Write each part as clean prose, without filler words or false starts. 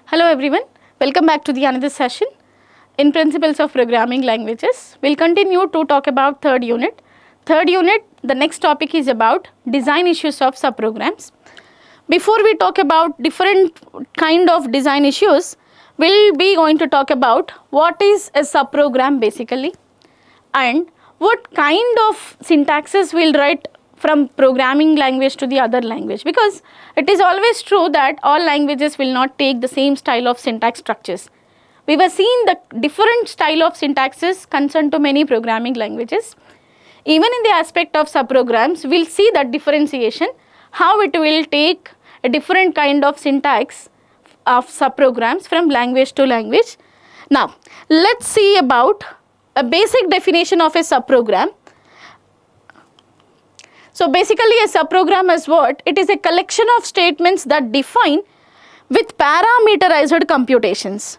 Hello everyone, welcome back to the another session in Principles of Programming Languages. We'll continue to talk about third unit. Third unit, the next topic is about design issues of subprograms. Before we talk about different kind of design issues, we'll be going to talk about what is a subprogram basically and what kind of syntaxes we'll write from programming language to the other language, because it is always true that all languages will not take the same style of syntax structures. We were seeing the different style of syntaxes concerned to many programming languages. Even in the aspect of subprograms, we'll see that differentiation, how it will take a different kind of syntax of subprograms from language to language. Now, let's see about a basic definition of a subprogram. So basically a subprogram is what? It is a collection of statements that define with parameterized computations.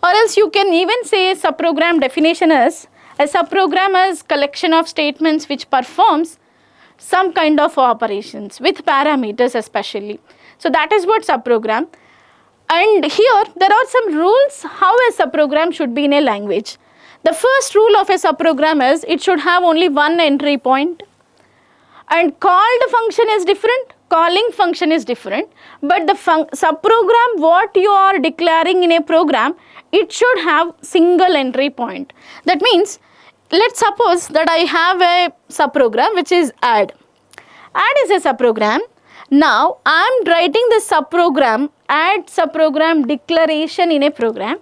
Or else you can even say subprogram definition is a subprogram is collection of statements which performs some kind of operations with parameters especially. So that is what subprogram. And here there are some rules how a subprogram should be in a language. The first rule of a subprogram is it should have only one entry point. And called function is different, calling function is different, but the subprogram what you are declaring in a program, it should have single entry point. That means, let's suppose that I have a subprogram which is add. Add is a subprogram. Now, I am writing the subprogram, add subprogram declaration in a program.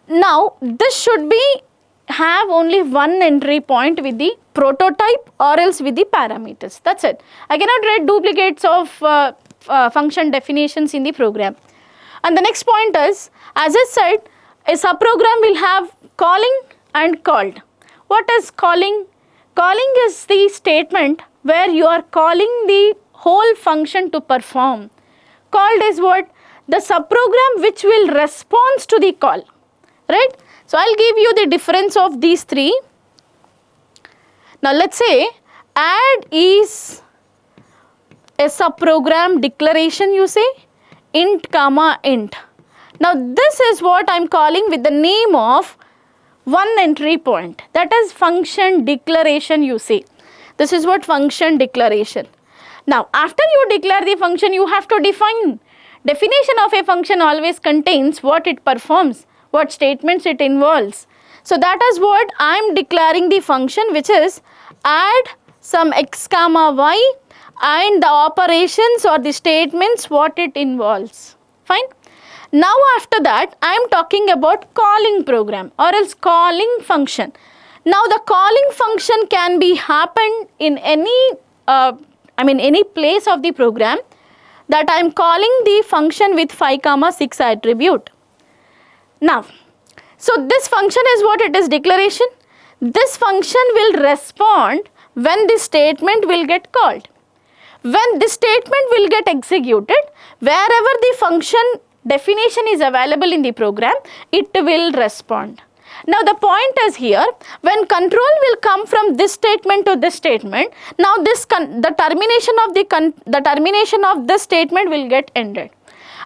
Now, this should be have only one entry point with the prototype or else with the parameters. That's it. I cannot write duplicates of function definitions in the program. And the next point is, as I said, a subprogram will have calling and called. What is calling? Calling is the statement where you are calling the whole function to perform. Called is what? The subprogram which will respond to the call, right? So I'll give you the difference of these three. Now let's say add is a subprogram declaration, you say, int comma int. Now this is what I'm calling with the name of one entry point, that is function declaration, you say. This is what function declaration. Now after you declare the function, you have to define. Definition of a function always contains what it performs, what statements it involves. So that is what I am declaring the function, which is add some x comma y and the operations or the statements what it involves. Fine. Now after that I am talking about calling program or else calling function. Now the calling function can be happened in any any place of the program that I am calling the function with 5, 6 attribute. Now, so this function is what? It is declaration. This function will respond when this statement will get called. When this statement will get executed, wherever the function definition is available in the program, it will respond. Now the point is here, when control will come from this statement to this statement, now the termination of this statement will get ended.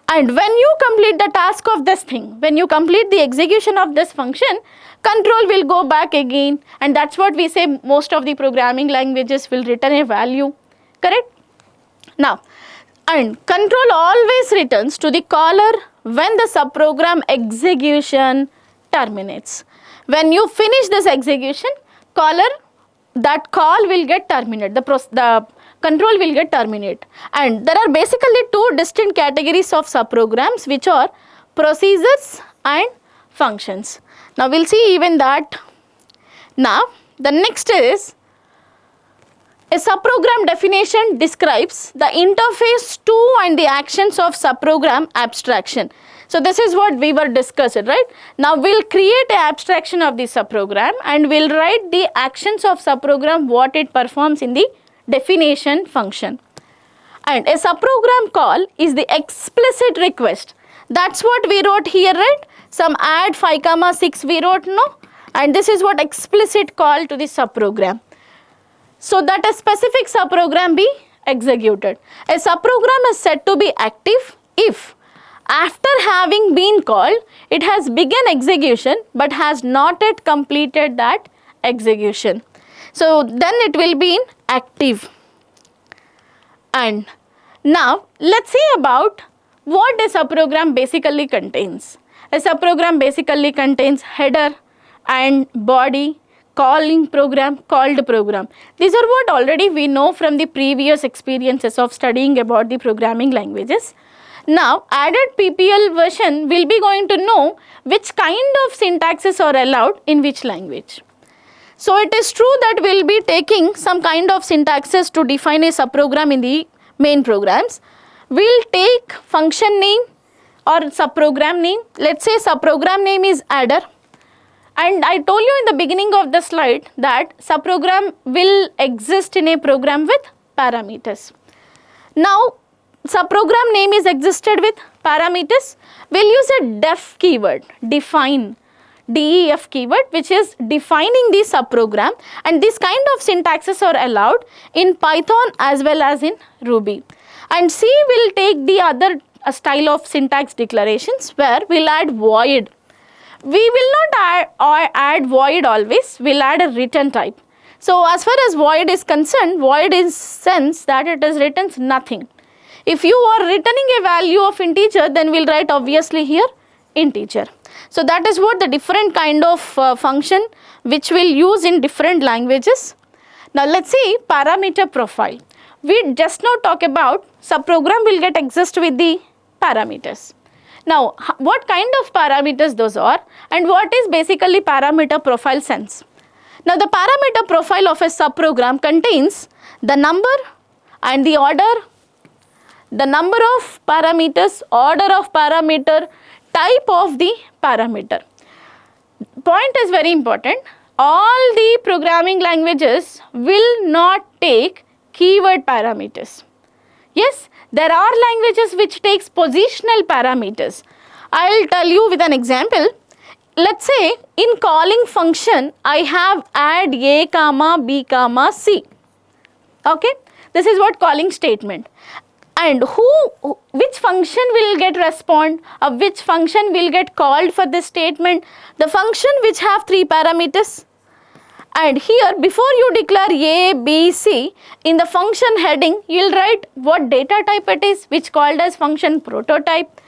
And when you complete the task of this thing, when you complete the execution of this function, control will go back again, and that's what we say most of the programming languages will return a value, correct? Now, and control always returns to the caller when the subprogram execution terminates. When you finish this execution, that call will get terminated, the control will get terminated. And there are basically two distinct categories of subprograms, which are procedures and functions. Now we'll see even that. Now the next is a subprogram definition describes the interface to and the actions of subprogram abstraction. So this is what we were discussing, right? Now we'll create an abstraction of the subprogram and we'll write the actions of subprogram, what it performs in the definition function. And a subprogram call is the explicit request. That's what we wrote here, right? Some add 5, 6 we wrote, no? And this is what explicit call to the subprogram. So that a specific subprogram be executed. A subprogram is said to be active if After having been called, it has begun execution but has not yet completed that execution. So then it will be in active. And now let's see about what a subprogram basically contains. A subprogram basically contains header and body, calling program, called program. These are what already we know from the previous experiences of studying about the programming languages. Now added PPL version will be going to know which kind of syntaxes are allowed in which language. So it is true that we will be taking some kind of syntaxes to define a subprogram in the main programs. We will take function name or subprogram name. Let's say subprogram name is adder. And I told you in the beginning of the slide that subprogram will exist in a program with parameters. Now subprogram name is existed with parameters. We'll use a def keyword, define, DEF keyword, which is defining the subprogram, and this kind of syntaxes are allowed in Python as well as in Ruby. And C will take the other style of syntax declarations where we'll add void. We will not add void always, we'll add a return type. So as far as void is concerned, void is sense that it is returns nothing. If you are returning a value of integer, then we'll write obviously here integer. So that is what the different kind of function which we'll use in different languages. Now let's see parameter profile. We just now talk about subprogram will get exist with the parameters. Now what kind of parameters those are and what is basically parameter profile sense. Now the parameter profile of a subprogram contains the number and the order, the number of parameters, order of parameter, type of the parameter. Point is very important. All the programming languages will not take keyword parameters. Yes, there are languages which takes positional parameters. I will tell you with an example. Let's say in calling function, I have add a comma b comma c. Okay, this is what calling statement. And which function will get respond or which function will get called for this statement? The function which have 3 parameters. And here before you declare A, B, C, in the function heading you will write what data type it is, which called as function prototype.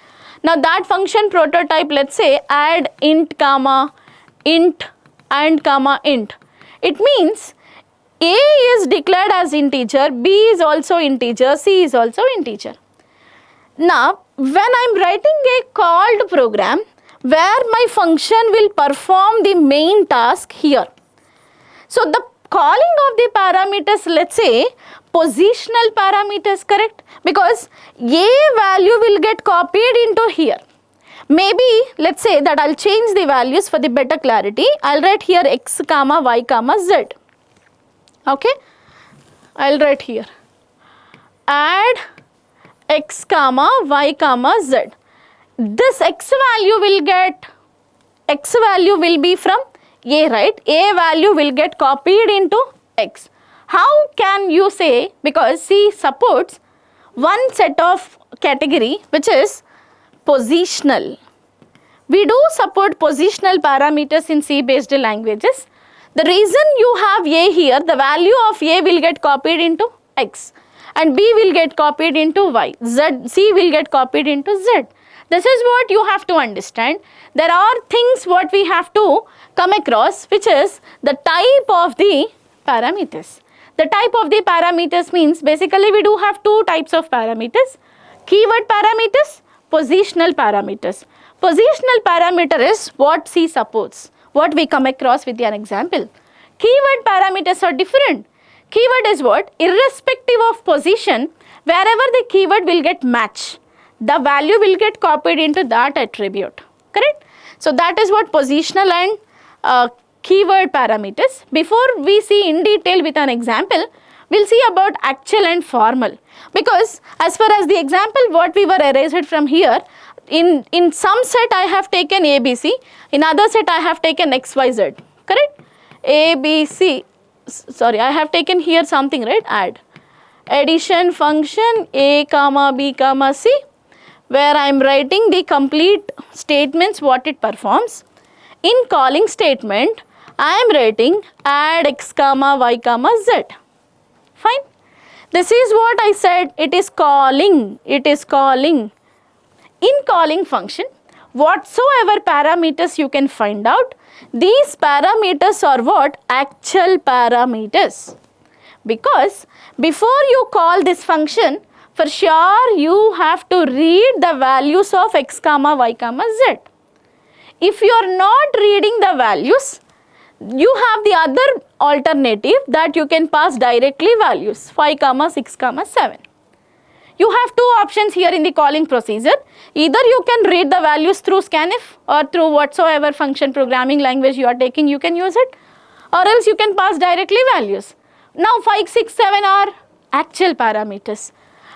Now that function prototype, let's say add int comma int and comma int. It means A is declared as integer, B is also integer, C is also integer. Now when I am writing a called program where my function will perform the main task here. So the calling of the parameters, let's say positional parameters, correct? Because A value will get copied into here. Maybe let's say that I'll change the values for the better clarity. I'll write here x comma y comma z. Okay, I'll write here add x comma y comma z. This x value will be from A, right? A value will get copied into x. How can you say, because C supports one set of category which is positional. We do support positional parameters in C based languages. The reason you have A here, the value of A will get copied into x and B will get copied into y, C will get copied into z. This is what you have to understand. There are things what we have to come across, which is the type of the parameters. The type of the parameters means basically we do have 2 types of parameters, keyword parameters, positional parameters. Positional parameter is what C supports, what we come across with an example. Keyword parameters are different. Keyword is what? Irrespective of position, wherever the keyword will get match, the value will get copied into that attribute, correct? So that is what positional and keyword parameters. Before we see in detail with an example, we'll see about actual and formal, because as far as the example what we were erased from here, in some set I have taken ABC, in other set I have taken XYZ, correct? ABC, sorry, I have taken here something, right? Add addition function A comma B comma C, where I am writing the complete statements what it performs. In calling statement, I am writing add x comma y comma z. Fine. This is what I said, it is calling, it is calling. In calling function, whatsoever parameters you can find out, these parameters are what? Actual parameters. Because before you call this function, for sure you have to read the values of x comma y comma z. If you are not reading the values, you have the other alternative that you can pass directly values 5 comma 6 comma 7. You have two options here in the calling procedure. Either you can read the values through scanf or through whatsoever function programming language you are taking, you can use it, or else you can pass directly values. Now 5, 6, 7 are actual parameters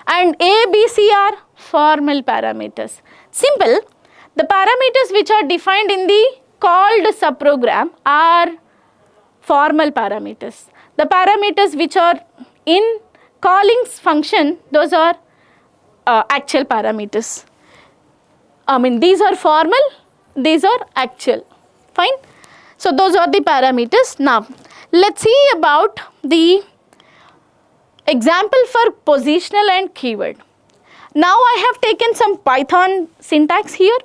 and A, B, C are formal parameters. Simple. The parameters which are defined in the called subprogram are formal parameters. The parameters which are in calling function, those are actual parameters. I mean, these are formal, these are actual. Fine. So those are the parameters. Now let's see about the example for positional and keyword. Now I have taken some Python syntax here.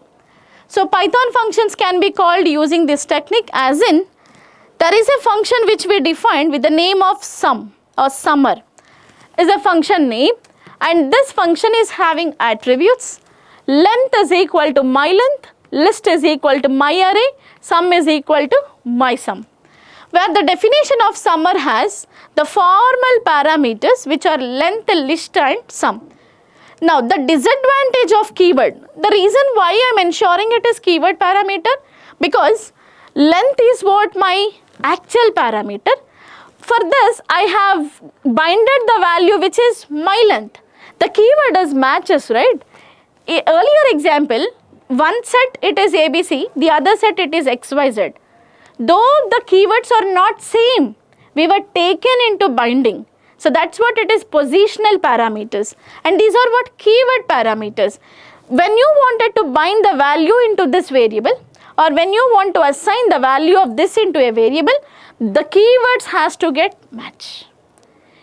So Python functions can be called using this technique, as in there is a function which we defined with the name of sum or summer is a function name, and this function is having attributes. Length is equal to my length, list is equal to my array, sum is equal to my sum, where the definition of summer has the formal parameters which are length, list and sum. Now the disadvantage of keyword, the reason why I am ensuring it is keyword parameter, because length is what my actual parameter. For this I have binded the value which is my length. The keyword is matches, right? Earlier example, one set it is ABC, the other set it is XYZ. Though the keywords are not same, we were taken into binding. So that's what it is, positional parameters, and these are what keyword parameters. When you wanted to bind the value into this variable, or when you want to assign the value of this into a variable, the keywords has to get match.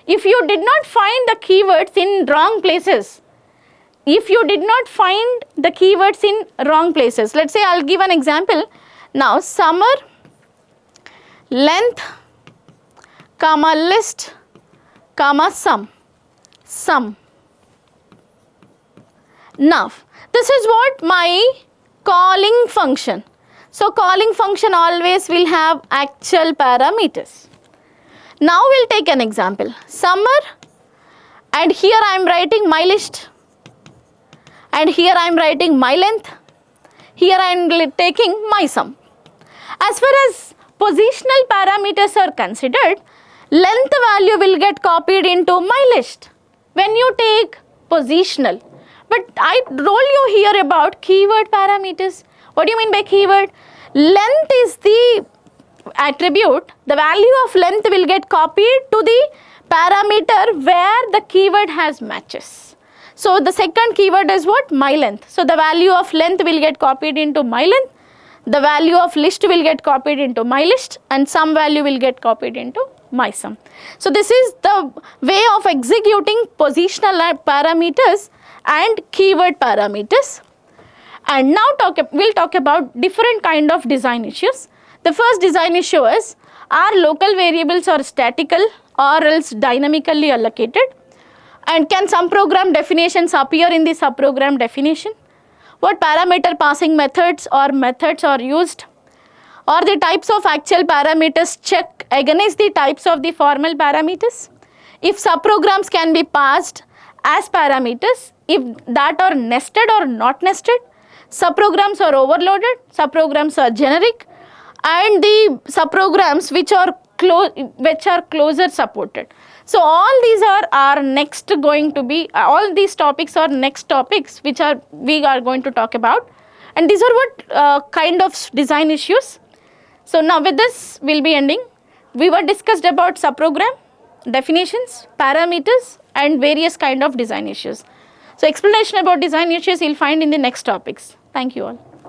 If you did not find the keywords in wrong places, if you did not find the keywords in wrong places, let's say I'll give an example. Now summer, length, comma list, comma sum. Now this is what my calling function. So calling function always will have actual parameters. Now we'll take an example, summer, and here I am writing my list, and here I am writing my length, here I am taking my sum. As far as positional parameters are considered, length value will get copied into my list when you take positional. But I told you here about keyword parameters. What do you mean by keyword? Length is the attribute. The value of length will get copied to the parameter where the keyword has matches. So the second keyword is what? My length. So the value of length will get copied into my length. The value of list will get copied into my list, and sum value will get copied into my sum. So this is the way of executing positional parameters and keyword parameters. And now we'll talk about different kind of design issues. The first design issue is, are local variables or statical or else dynamically allocated? And can some program definitions appear in the subprogram definition? What parameter passing methods are used? Or the types of actual parameters check against the types of the formal parameters? If subprograms can be passed as parameters, if that are nested or not nested, subprograms are overloaded, subprograms are generic, and the subprograms which are closer supported. So all these are next going to be, all these topics are next topics which we are going to talk about, and these are what kind of design issues. So now with this we'll be ending. We were discussed about subprogram, definitions, parameters and various kind of design issues. So explanation about design issues you'll find in the next topics. Thank you all.